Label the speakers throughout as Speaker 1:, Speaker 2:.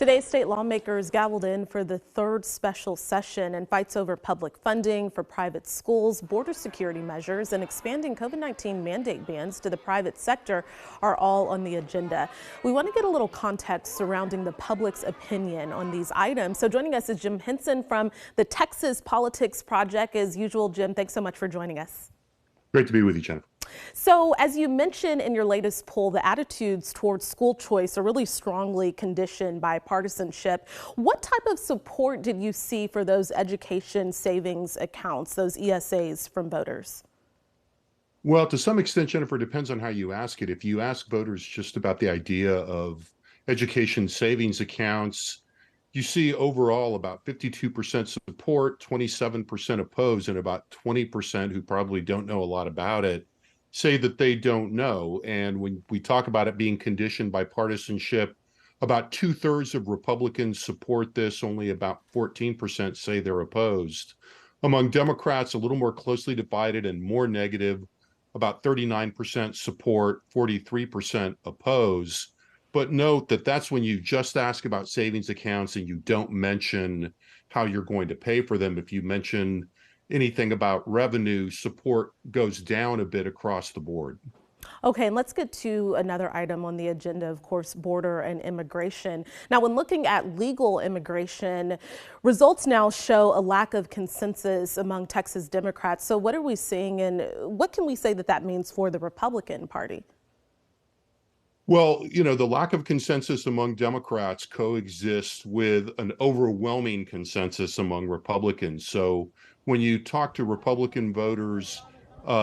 Speaker 1: Today, state lawmakers gaveled in for the third special session, and fights over public funding for private schools, border security measures, and expanding COVID-19 mandate bans to the private sector are all on the agenda. We want to get a little context surrounding the public's opinion on these items. So joining us is Jim Henson from the Texas Politics Project. As usual, Jim, thanks so much for joining us.
Speaker 2: Great to be with you, Jennifer.
Speaker 1: So as you mentioned in your latest poll, the attitudes towards school choice are really strongly conditioned by partisanship. What type of support did you see for those education savings accounts, those ESAs, from voters?
Speaker 2: Well, to some extent, Jennifer, it depends on how you ask it. If you ask voters just about the idea of education savings accounts, you see overall about 52% support, 27% oppose, and about 20% who probably don't know a lot about it say that they don't know. And when we talk about it being conditioned by partisanship, about 2/3 of Republicans support this, only about 14% say they're opposed. Among Democrats, a little more closely divided and more negative, about 39% support, 43% oppose. But note that that's when you just ask about savings accounts and you don't mention how you're going to pay for them. If you mention anything about revenue, support goes down a bit across the board.
Speaker 1: Okay, and let's get to another item on the agenda, of course, border and immigration. Now, when looking at legal immigration, results now show a lack of consensus among Texas Democrats. So what are we seeing, and what can we say that that means for the Republican Party?
Speaker 2: Well, the lack of consensus among Democrats coexists with an overwhelming consensus among Republicans. So when you talk to Republican voters,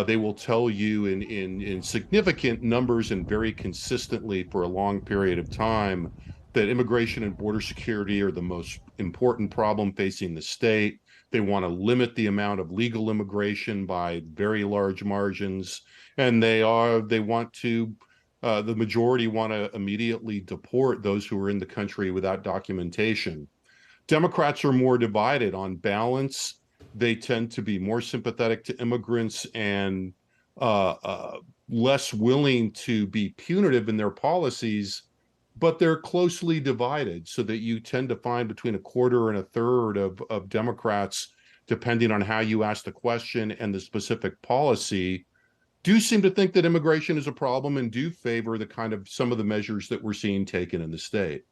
Speaker 2: they will tell you in significant numbers and very consistently for a long period of time that immigration and border security are the most important problem facing the state. They want to limit the amount of legal immigration by very large margins, and the majority want to immediately deport those who are in the country without documentation. Democrats are more divided. On balance, they tend to be more sympathetic to immigrants and less willing to be punitive in their policies, but they're closely divided, so that you tend to find between a quarter and a third of Democrats, depending on how you ask the question and the specific policy, do seem to think that immigration is a problem and do favor some of the measures that we're seeing taken in the state.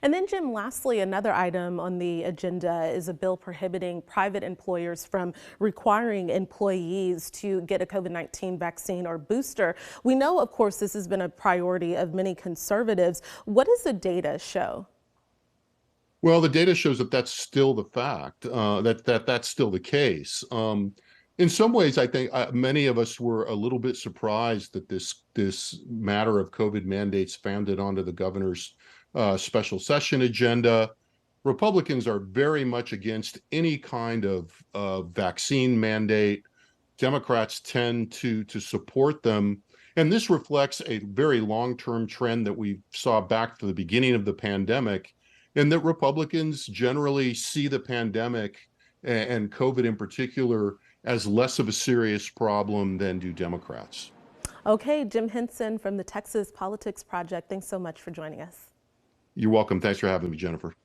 Speaker 1: And then, Jim, lastly, another item on the agenda is a bill prohibiting private employers from requiring employees to get a COVID-19 vaccine or booster. We know, of course, this has been a priority of many conservatives. What does the data show?
Speaker 2: Well, the data shows that that's still the fact, that's still the case. In some ways, I think many of us were a little bit surprised that this matter of COVID mandates found it onto the governor's special session agenda. Republicans are very much against any kind of vaccine mandate. Democrats tend to support them. And this reflects a very long-term trend that we saw back to the beginning of the pandemic, in that Republicans generally see the pandemic and COVID in particular as less of a serious problem than do Democrats.
Speaker 1: Okay, Jim Henson from the Texas Politics Project, thanks so much for joining us.
Speaker 2: You're welcome. Thanks for having me, Jennifer.